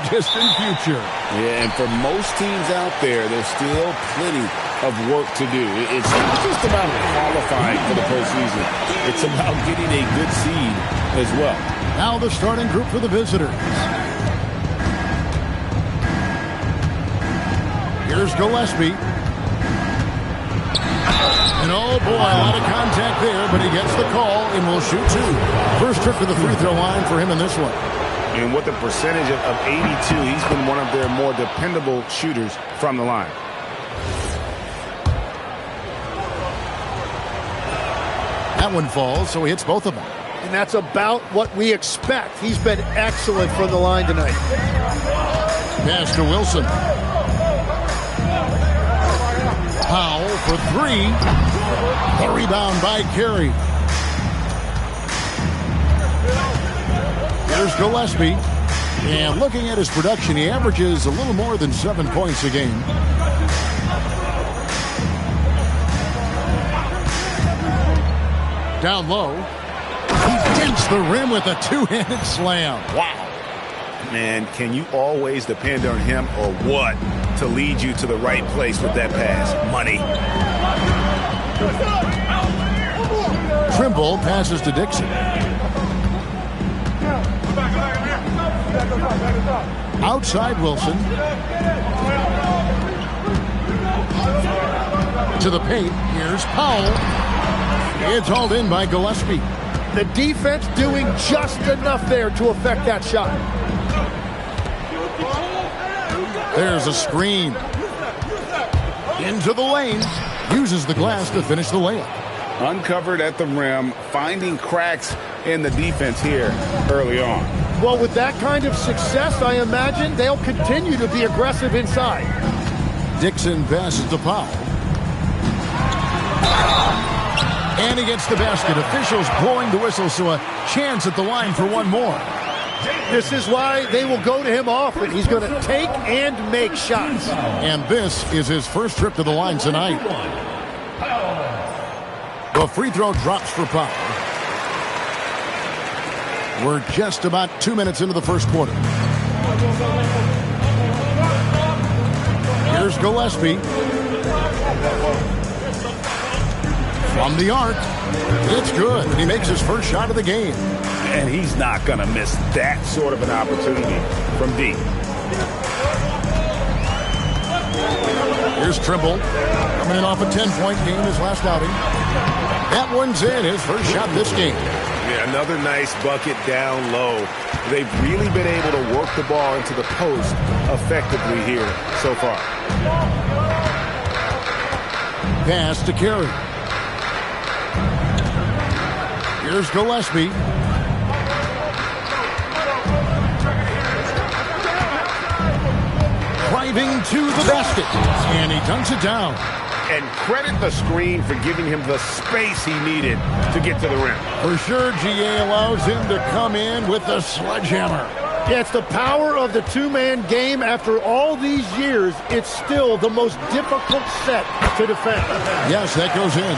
distant future. Yeah, and for most teams out there, there's still plenty of work to do. It's not just about qualifying for the postseason. It's about getting a good seed as well. Now the starting group for the visitors. Here's Gillespie. And oh boy, a lot of contact there, but he gets the call and will shoot two. First trip to the free throw line for him in this one. And with a percentage of 82, he's been one of their more dependable shooters from the line. That one falls, so he hits both of them. And that's about what we expect. He's been excellent from the line tonight. Pass to Wilson. Powell for three. The rebound by Carey. Here's Gillespie. And looking at his production, he averages a little more than 7 points a game. Down low. He dinks the rim with a two-handed slam. Wow. Man, can you always depend on him or what to lead you to the right place with that pass? Money. Trimble passes to Dixon. Outside Wilson. To the paint. Here's Powell. It's hauled in by Gillespie. The defense doing just enough there to affect that shot. There's a screen. Into the lane. Uses the glass to finish the layup. Uncovered at the rim, finding cracks in the defense here early on. Well, with that kind of success, I imagine they'll continue to be aggressive inside. Dixon passes to Powell. And he gets the basket. Officials blowing the whistle, so a chance at the line for one more. This is why they will go to him often. He's going to take and make shots. And this is his first trip to the line tonight. The free throw drops for Powell. We're just about 2 minutes into the first quarter. Here's Gillespie. From the arc. It's good. He makes his first shot of the game. And he's not going to miss that sort of an opportunity from deep. Here's Trimble. Coming in off a 10-point game his last outing. That one's in. His first shot this game. Yeah, another nice bucket down low. They've really been able to work the ball into the post effectively here so far. Pass to Carey. Here's Gillespie. Driving to the basket. And he dunks it down. And credit the screen for giving him the space he needed to get to the rim. For sure, GA allows him to come in with the sledgehammer. Yeah, it's the power of the two-man game. After all these years, it's still the most difficult set to defend. Yes, that goes in.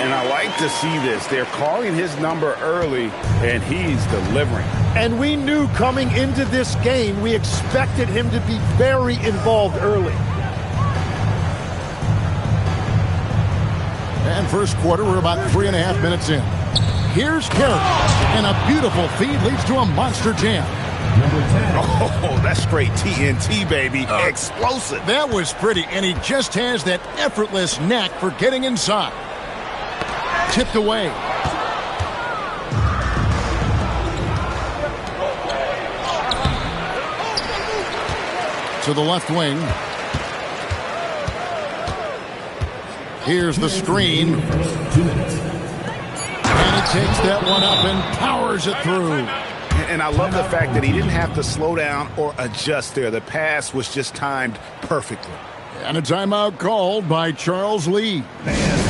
And I like to see this. They're calling his number early, and he's delivering. And we knew coming into this game, we expected him to be very involved early. And first quarter, we're about 3.5 minutes in. Here's Carey. And a beautiful feed leads to a monster jam. Oh, that's straight TNT, baby. Explosive. That was pretty, and he just has that effortless knack for getting inside. Tipped away. To the left wing. Here's the screen. And he takes that one up and powers it through. And I love the fact that he didn't have to slow down or adjust there. The pass was just timed perfectly. And a timeout called by Charles Lee.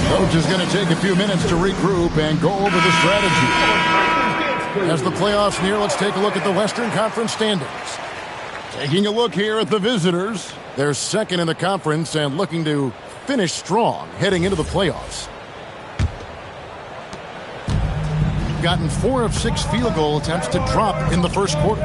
Coach is going to take a few minutes to regroup and go over the strategy. As the playoffs near, let's take a look at the Western Conference standings. Taking a look here at the visitors. They're second in the conference and looking to finish strong heading into the playoffs. Gotten 4 of 6 field goal attempts to drop in the first quarter.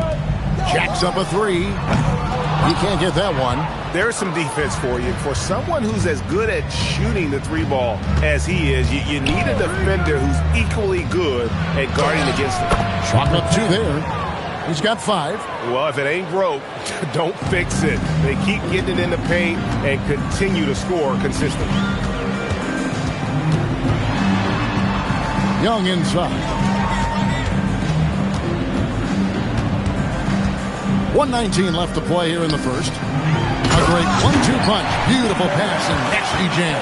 Jacks up a three. He can't get that one. There's some defense for you. For someone who's as good at shooting the three ball as he is, you need a defender who's equally good at guarding against it. Shot up two there. He's got 5. Well, if it ain't broke, don't fix it. They keep getting it in the paint and continue to score consistently. Young inside. 1:19 left to play here in the first. A great 1-2 punch. Beautiful pass and nasty jam.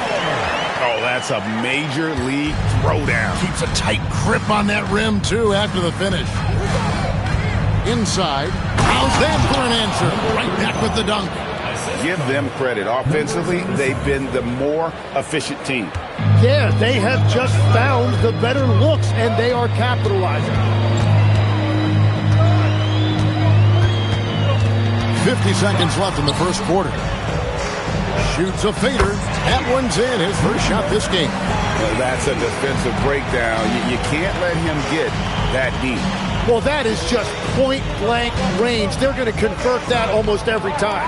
Oh, that's a major league throwdown. Keeps a tight grip on that rim, too, after the finish. Inside. How's that for an answer? Right back with the dunk. Give them credit. Offensively, they've been the more efficient team. Yeah, they have just found the better looks, and they are capitalizing. 50 seconds left in the first quarter. Shoots a fader. That one's in. His first shot this game. Well, that's a defensive breakdown. You can't let him get that deep. Well, that is just point-blank range. They're going to convert that almost every time.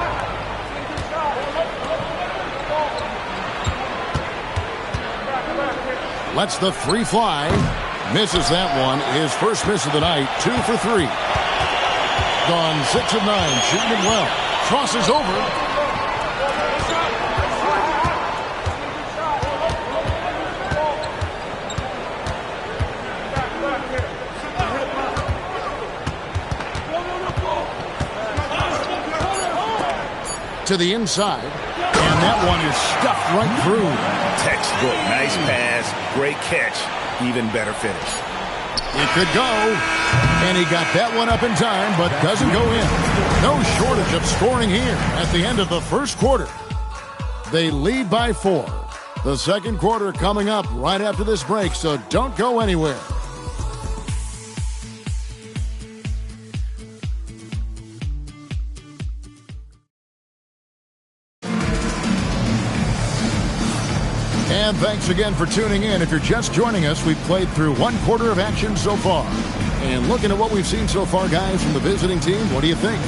Lets the three fly. Misses that one. His first miss of the night. 2 for 3. Gone 6 of 9. Shooting it well. Crosses over. To the inside, and that one is stuffed right through. Textbook, nice pass, great catch, even better finish. It could go, and he got that one up in time, but doesn't go in. No shortage of scoring here at the end of the first quarter. They lead by 4. The second quarter coming up right after this break, so don't go anywhere. And thanks again for tuning in. If you're just joining us, we've played through 1 quarter of action so far. And looking at what we've seen so far, guys, from the visiting team, what do you think?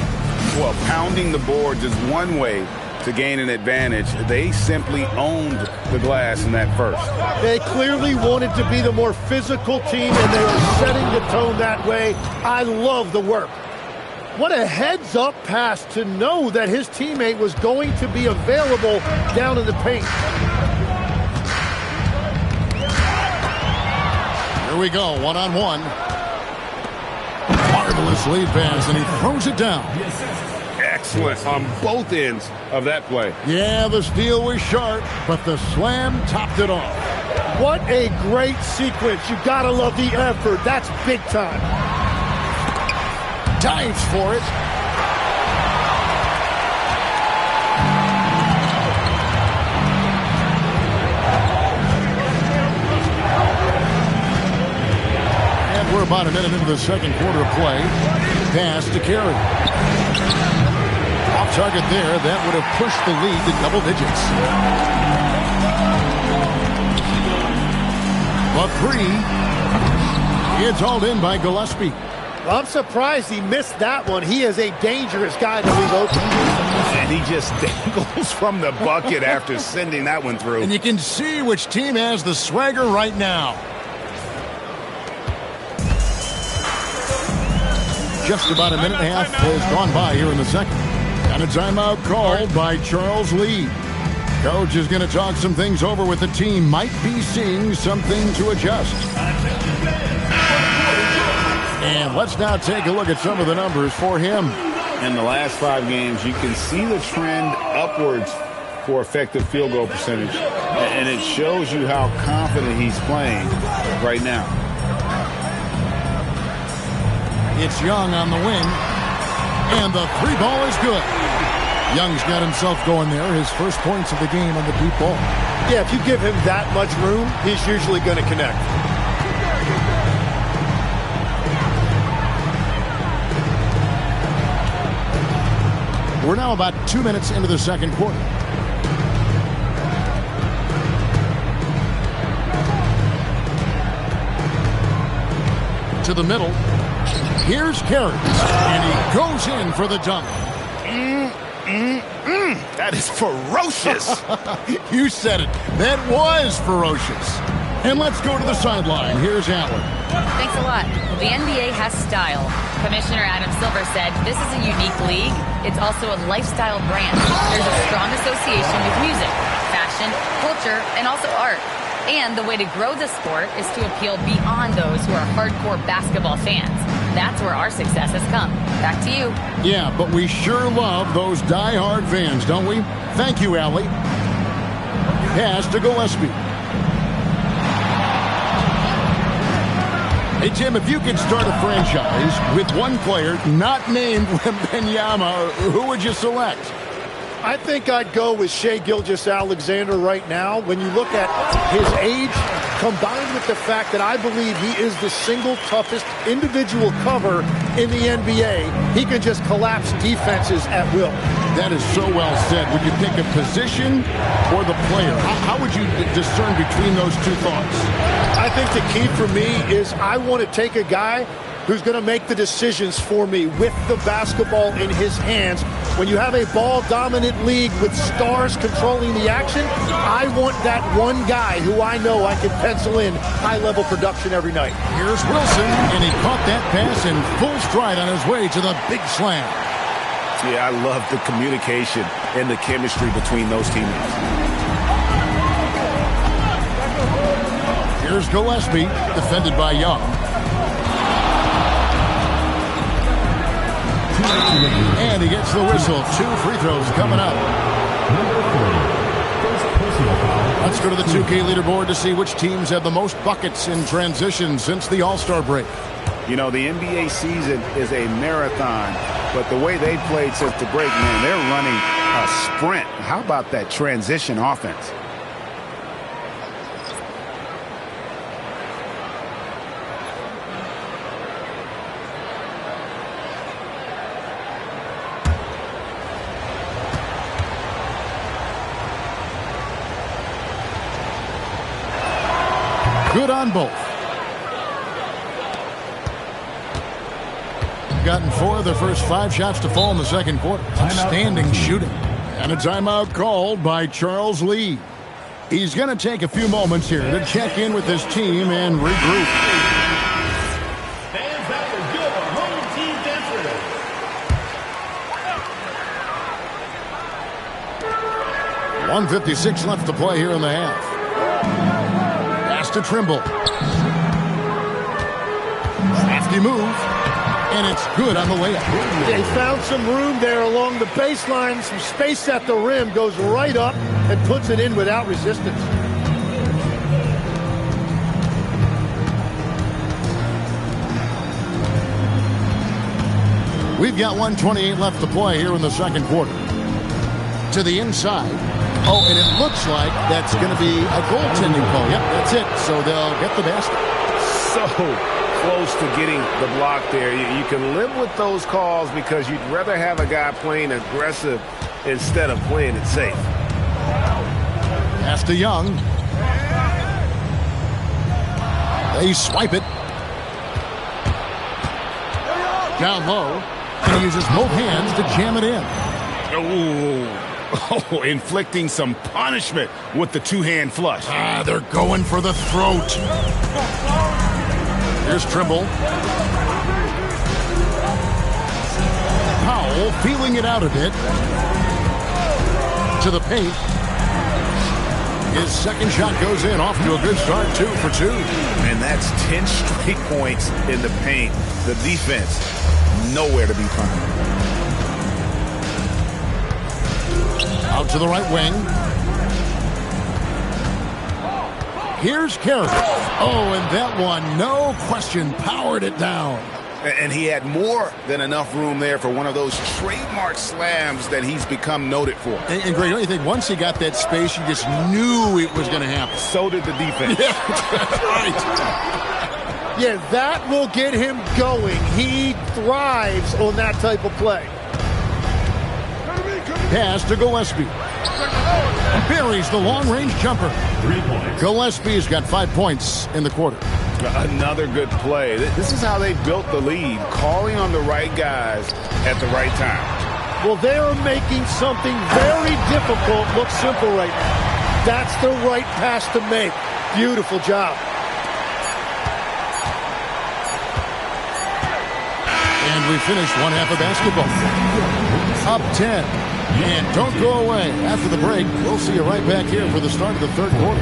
Well, pounding the boards is one way to gain an advantage. They simply owned the glass in that first. They clearly wanted to be the more physical team, and they are setting the tone that way. I love the work. What a heads-up pass to know that his teammate was going to be available down in the paint. Here we go, one-on-one. Marvelous lead pass, and he throws it down. Excellent on both ends of that play. Yeah, the steal was sharp, but the slam topped it off. What a great sequence. You gotta love the effort. That's big time. Dives for it. We're about a minute into the second quarter of play. Pass to Carey. Off target there. That would have pushed the lead to double digits. The 3. It's hauled in by Gillespie. I'm surprised he missed that one. He is a dangerous guy to leave open. And he just dangles from the bucket after sending that one through. And you can see which team has the swagger right now. Just about a minute and a half has gone by here in the second. And a timeout called by Charles Lee. Coach is going to talk some things over with the team. Might be seeing something to adjust. And let's now take a look at some of the numbers for him. In the last 5 games, you can see the trend upwards for effective field goal percentage. And it shows you how confident he's playing right now. It's Young on the wing. And the 3 ball is good. Young's got himself going there. His first points of the game on the deep ball. Yeah, if you give him that much room, he's usually going to connect. We're now about 2 minutes into the second quarter. To the middle. Here's Carey, and he goes in for the dunk. That is ferocious. You said it. That was ferocious. And let's go to the sideline. Here's Allen. Thanks a lot. The NBA has style. Commissioner Adam Silver said this is a unique league. It's also a lifestyle brand. There's a strong association with music, fashion, culture, and also art. And the way to grow the sport is to appeal beyond those who are hardcore basketball fans. That's where our success has come. Back to you. Yeah, but we sure love those die-hard fans, don't we? Thank you, Allie. Pass to Gillespie. Hey, Tim, if you could start a franchise with one player not named Wembanyama, who would you select? I think I'd go with Shai Gilgeous-Alexander right now. When you look at his age, combined with the fact that I believe he is the single toughest individual cover in the NBA, he can just collapse defenses at will. That is so well said. Would you pick a position or the player? How would you discern between those two thoughts? I think the key for me is I want to take a guy who's going to make the decisions for me with the basketball in his hands. When you have a ball-dominant league with stars controlling the action, I want that one guy who I know I can pencil in high-level production every night. Here's Wilson, and he caught that pass in full stride on his way to the big slam. Yeah, I love the communication and the chemistry between those teammates. Here's Gillespie, defended by Young. And he gets the whistle. 2 free throws coming up. Let's go to the 2K leaderboard to see which teams have the most buckets in transition since the All-Star break. You know, the NBA season is a marathon, but the way they played since the break, man, they're running a sprint. How about that transition offense? Good on both. Gotten 4 of their first 5 shots to fall in the second quarter. Outstanding shooting. And a timeout called by Charles Lee. He's going to take a few moments here to check in with his team and regroup. Fans, that was good. Home team different. 1:56 left to play here in the half. To Trimble. Crafty move, and it's good on the layup. They found some room there along the baseline, some space at the rim, goes right up and puts it in without resistance. We've got 1:28 left to play here in the second quarter. To the inside. Oh, and it looks like that's going to be a goaltending call. Yep, that's it. So they'll get the basket. So close to getting the block there. You can live with those calls because you'd rather have a guy playing aggressive instead of playing it safe. Pass to Young. They swipe it. Down low. And he uses both hands to jam it in. Oh, inflicting some punishment with the two-hand flush. They're going for the throat. Here's Trimble. Powell feeling it out a bit. To the paint. His second shot goes in, off to a good start, 2 for 2. And that's 10 straight points in the paint. The defense, nowhere to be found. Out to the right wing. Here's Carey. Oh, and that one, no question, powered it down. And he had more than enough room there for one of those trademark slams that he's become noted for. And Greg, don't you think once he got that space, you just knew it was going to happen? So did the defense. Yeah, that's right. Yeah, that will get him going. He thrives on that type of play. Pass to Gillespie. Buries the long-range jumper. 3 points. Gillespie's got 5 points in the quarter. Another good play. This is how they built the lead, calling on the right guys at the right time. Well, they are making something very difficult look simple right now. That's the right pass to make. Beautiful job. And we finished one half of basketball. Up 10. And don't go away. After the break, we'll see you right back here for the start of the third quarter.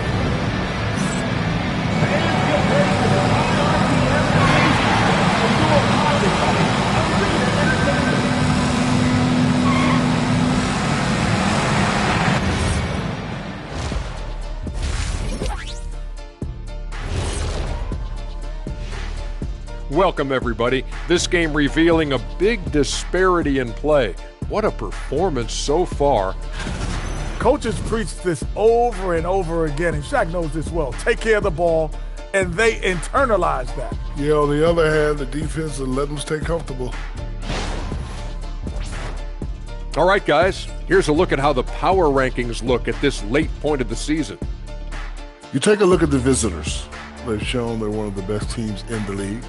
Welcome, everybody. This game revealing a big disparity in play. What a performance so far. Coaches preach this over and over again, and Shaq knows this well. Take care of the ball, and they internalize that. Yeah, on the other hand, the defense will let them stay comfortable. All right, guys, here's a look at how the power rankings look at this late point of the season. You take a look at the visitors. They've shown they're one of the best teams in the league.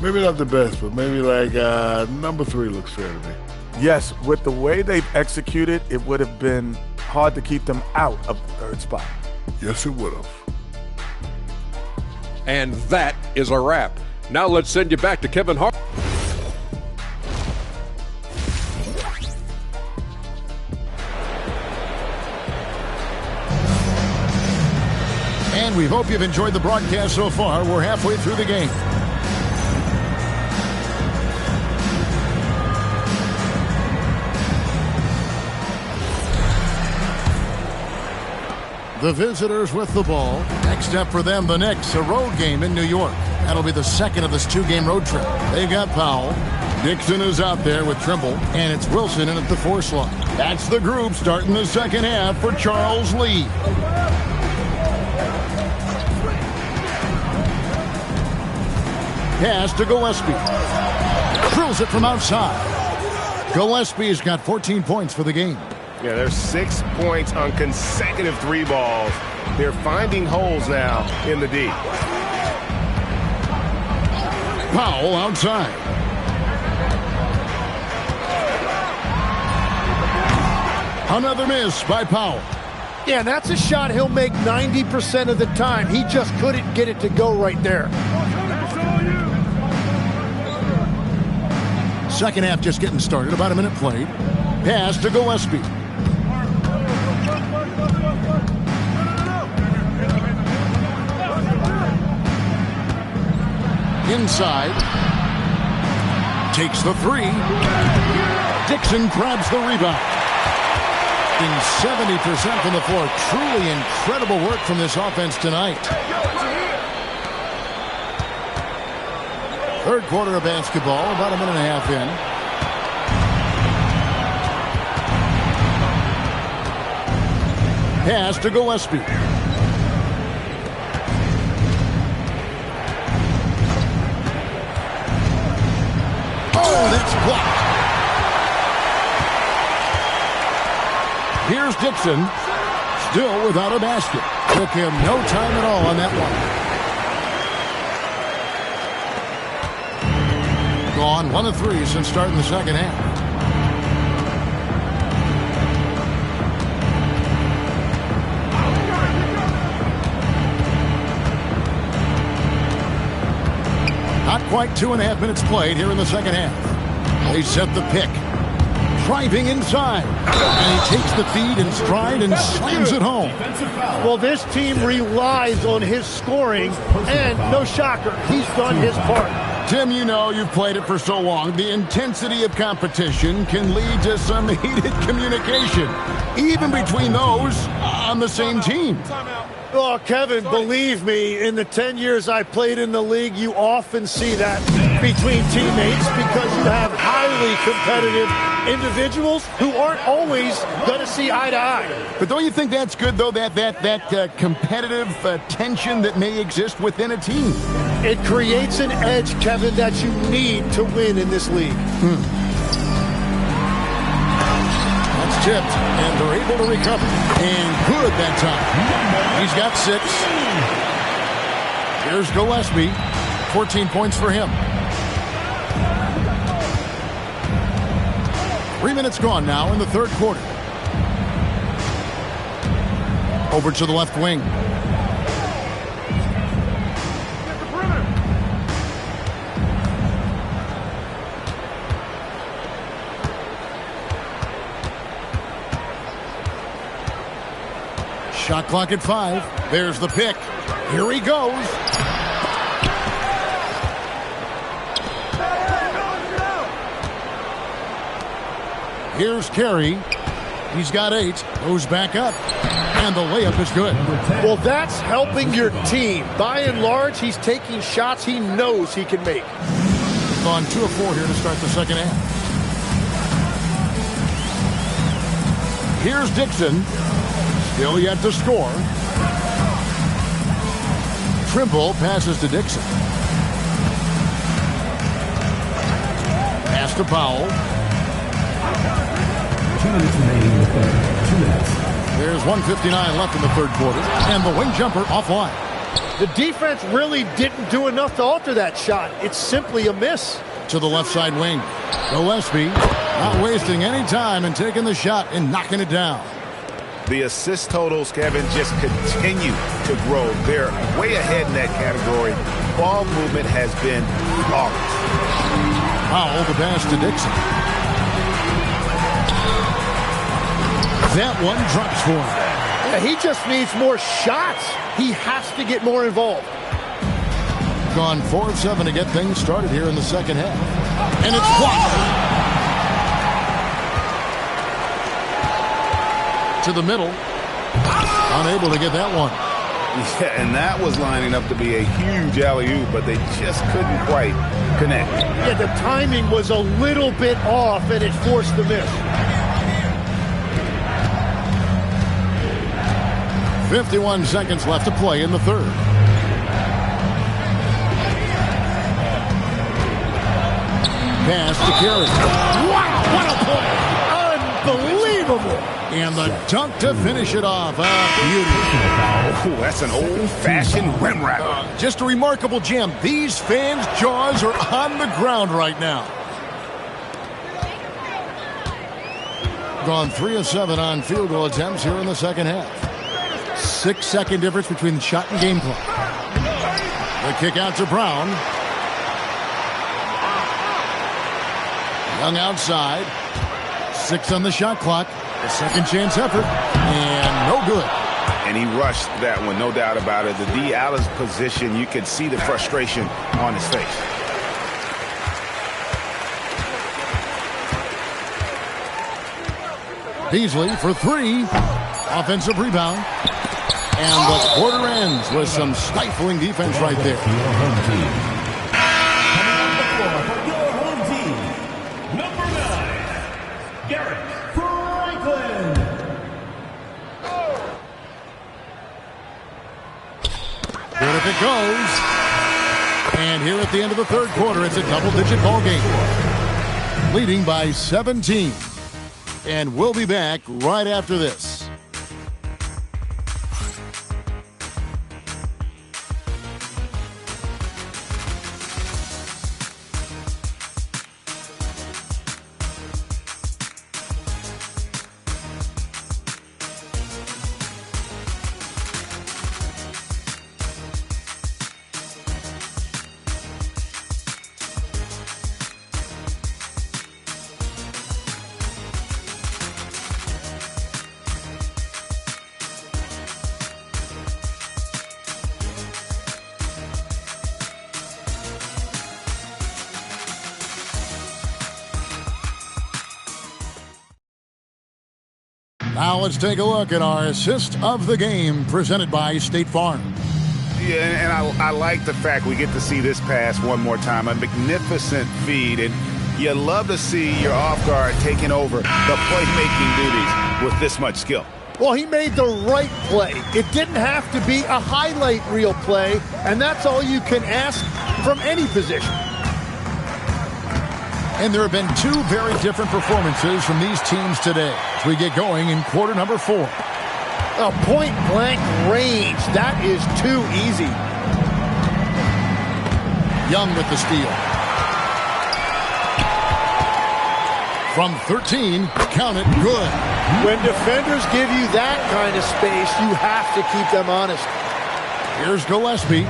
Maybe not the best, but maybe like number 3 looks fair to me. Yes, with the way they've executed, it would have been hard to keep them out of the third spot. Yes, it would have. And that is a wrap. Now let's send you back to Kevin Hart. And we hope you've enjoyed the broadcast so far. We're halfway through the game. The visitors with the ball. Next up for them, the Knicks, a road game in New York. That'll be the second of this 2-game road trip. They've got Powell. Dixon is out there with Trimble, and it's Wilson in at the 4 slot. That's the group starting the second half for Charles Lee. Pass to Gillespie. Drills it from outside. Gillespie's got 14 points for the game. Yeah, there's 6 points on consecutive 3 balls. They're finding holes now in the D. Powell outside. Another miss by Powell. Yeah, that's a shot he'll make 90% of the time. He just couldn't get it to go right there. Second half just getting started. About a minute played. Pass to Gillespie. Inside. Takes the 3. Dixon grabs the rebound. In 70% from the floor. Truly incredible work from this offense tonight. Third quarter of basketball, about a minute and a half in. Pass to Gillespie. Oh, that's blocked. Here's Dixon, still without a basket. Took him no time at all on that one. Gone 1 of 3 since starting the second half. Not quite 2.5 minutes played here in the second half. They set the pick. Driving inside. And he takes the feed in stride and slams it home. Well, this team relies on his scoring, and no shocker, he's done his part. Tim, you know you've played it for so long. The intensity of competition can lead to some heated communication, even between those on the same team. Oh, Kevin, believe me, in the 10 years I played in the league, you often see that between teammates because you have highly competitive individuals who aren't always going to see eye to eye. But don't you think that's good, though, that competitive tension that may exist within a team? It creates an edge, Kevin, that you need to win in this league. That's tipped, and they're able to recover. And good that time. He's got 6. Here's Gillespie. 14 points for him. 3 minutes gone now in the third quarter. Over to the left wing. Shot clock at 5. There's the pick. Here he goes. Here's Carey. He's got 8. Goes back up. And the layup is good. Well, that's helping your team. By and large, he's taking shots he knows he can make. Gone 2 of 4 here to start the second half. Here's Dixon. Still yet to score. Trimble passes to Dixon. Pass to Powell. 2 minutes remaining in the third. 2 minutes. There's 1:59 left in the third quarter. And the wing jumper offline. The defense really didn't do enough to alter that shot. It's simply a miss. To the left side wing. Gillespie not wasting any time and taking the shot and knocking it down. The assist totals, Kevin, just continue to grow. They're way ahead in that category. Ball movement has been flawless. Powell the pass to Dixon. That one drops for him. Yeah, he just needs more shots. He has to get more involved. Gone 4 of 7 to get things started here in the second half. And it's blocked. To the middle. Unable to get that one. Yeah, and that was lining up to be a huge alley-oop, but they just couldn't quite connect. Yeah, the timing was a little bit off, and it forced the miss. 51 seconds left to play in the third. Pass to Carey. Wow, what a play! Unbelievable! And the dunk to finish it off. Beauty. Ooh, that's an old-fashioned rim wrap. Just a remarkable jam. These fans' jaws are on the ground right now. Gone 3 of 7 on field goal attempts here in the second half. 6-second difference between the shot and game clock. The kick out to Brown. Young outside. 6 on the shot clock. A second chance effort. And no good. And he rushed that one, no doubt about it. The D. Allen's position, you could see the frustration on his face. Beasley for 3. Offensive rebound. And the quarter ends with some stifling defense right there. Your home team. Your home team. Number 9, Garrett Franklin. Good if it goes. And here at the end of the third quarter, it's a double-digit ball game. Leading by 17. And we'll be back right after this. Now let's take a look at our assist of the game presented by State Farm. Yeah, and I like the fact we get to see this pass one more time. A magnificent feed, and you love to see your off guard taking over the playmaking duties with this much skill. Well, he made the right play. It didn't have to be a highlight reel play, and that's all you can ask from any position. And there have been 2 very different performances from these teams today as we get going in quarter number 4. A point-blank range. That is too easy. Young with the steal. From 13, count it, good. When defenders give you that kind of space, you have to keep them honest. Here's Gillespie.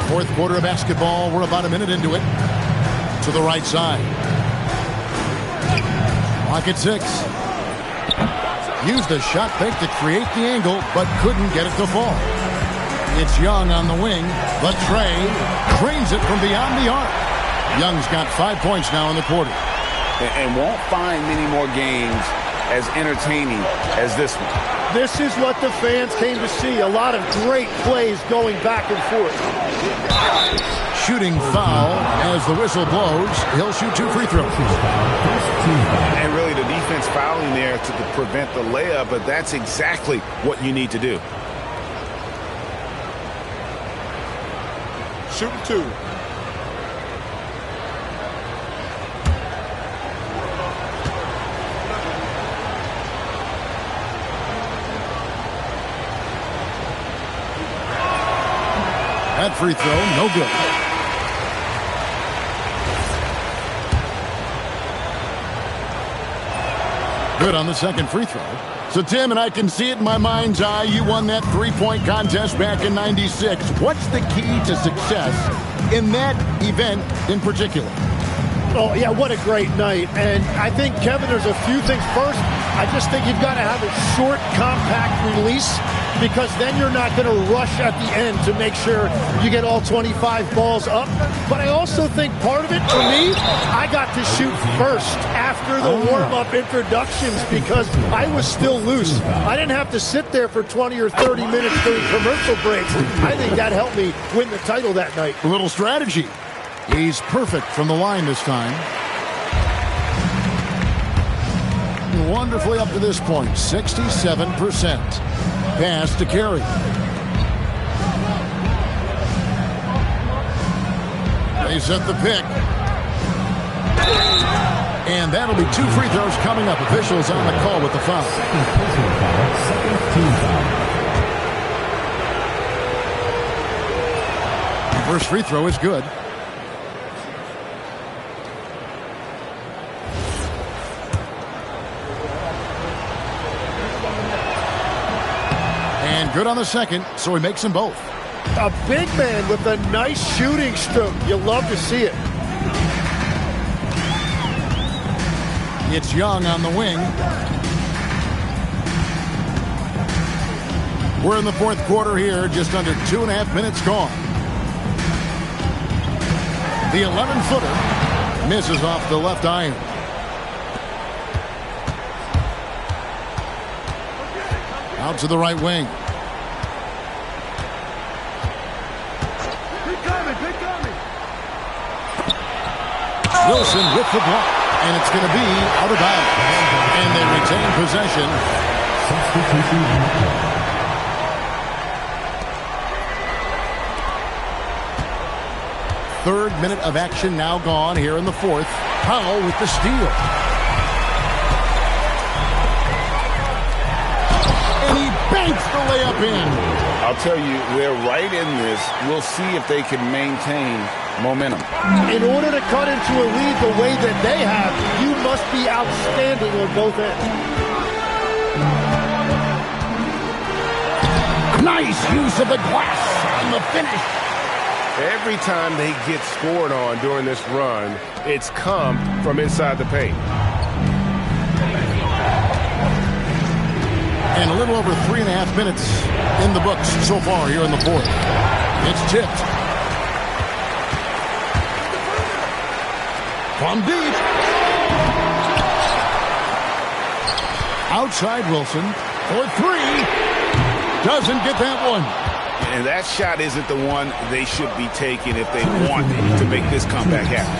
Fourth quarter of basketball. We're about a minute into it. To the right side. Clock at 6. Used a shot fake to create the angle, but couldn't get it to fall. It's Young on the wing, but Trey cranes it from beyond the arc. Young's got 5 points now in the quarter. And won't find many more games as entertaining as this one. This is what the fans came to see. A lot of great plays going back and forth. Shooting foul as the whistle blows. He'll shoot 2 free throws. And really the defense fouling there to prevent the layup, but that's exactly what you need to do. Shooting 2. That free throw, no good. Good on the second free throw. So, Tim, and I can see it in my mind's eye, you won that three-point contest back in '96. What's the key to success in that event in particular? Oh, yeah, what a great night. And I think, Kevin, there's a few things. First, I just think you've got to have a short, compact release, because then you're not going to rush at the end to make sure you get all 25 balls up. But I also think part of it, for me, I got to shoot first after the warm-up introductions because I was still loose. I didn't have to sit there for 20 or 30 minutes during commercial breaks. I think that helped me win the title that night. A little strategy. He's perfect from the line this time. Wonderfully up to this point, 67%. Pass to Carey. They set the pick. And that'll be 2 free throws coming up. Officials on the call with the foul. First free throw is good. And good on the second, so he makes them both. A big man with a nice shooting stroke. You love to see it. It's Young on the wing. We're in the fourth quarter here, just under 2.5 minutes gone. The 11-footer misses off the left iron. Out to the right wing. Wilson with the block, and it's going to be out of bounds. And they retain possession. Third minute of action now gone here in the fourth. Powell with the steal. And he banks the layup in. I'll tell you, they're right in this. We'll see if they can maintain momentum. In order to cut into a lead the way that they have, you must be outstanding on both ends. Nice use of the glass on the finish. Every time they get scored on during this run, it's come from inside the paint. And a little over 3.5 minutes in the books so far here in the fourth. It's tipped. From deep. Outside Wilson for 3. Doesn't get that one. And that shot isn't the one they should be taking if they want to make this comeback happen.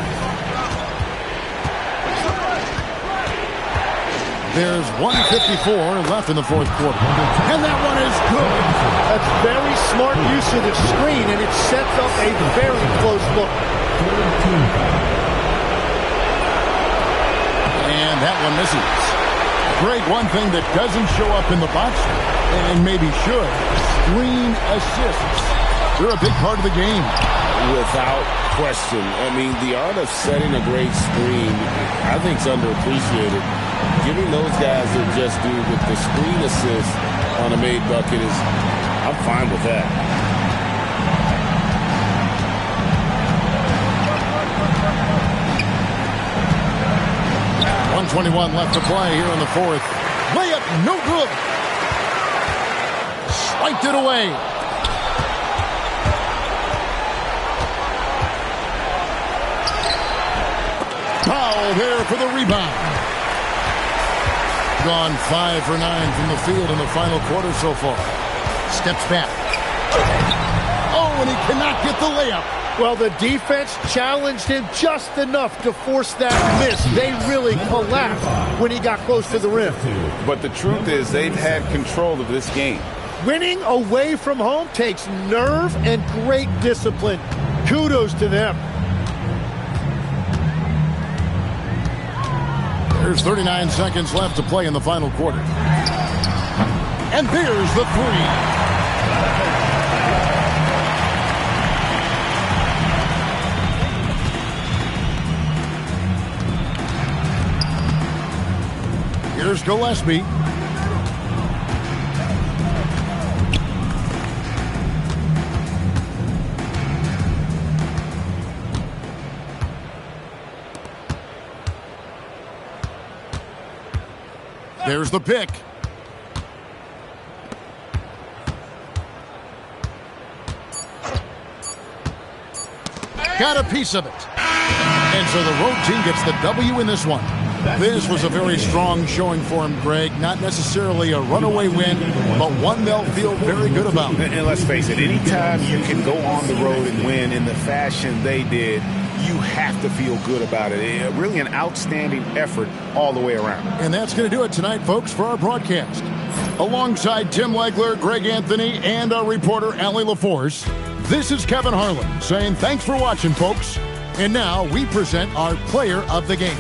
There's 1:54 left in the fourth quarter. And that one is good. That's very smart use of the screen, and it sets up a very close look. And that one misses. Greg, one thing that doesn't show up in the box, and maybe should, screen assists. They're a big part of the game. Without question. I mean, the art of setting a great screen, I think, is underappreciated. Giving those guys their just due with the screen assist on a made bucket is, I'm fine with that. .121 left to play here in the fourth. Layup, no good. Swiped it away. Foul there for the rebound. Gone 5 for 9 from the field in the final quarter so far. Steps back. Oh, and he cannot get the layup. Well, the defense challenged him just enough to force that miss. They really collapsed when he got close to the rim. But the truth is they've had control of this game. Winning away from home takes nerve and great discipline. Kudos to them. There's 39 seconds left to play in the final quarter. And there's the three. Here's Gillespie. There's the pick. Got a piece of it. And so the road team gets the W in this one. This was a very strong showing for him, Greg. Not necessarily a runaway win, but one they'll feel very good about. And let's face it, anytime you can go on the road and win in the fashion they did, you have to feel good about it. Really an outstanding effort all the way around. And that's going to do it tonight, folks, for our broadcast. Alongside Tim Legler, Greg Anthony, and our reporter, Allie LaForce, this is Kevin Harlan saying thanks for watching, folks. And now we present our player of the game.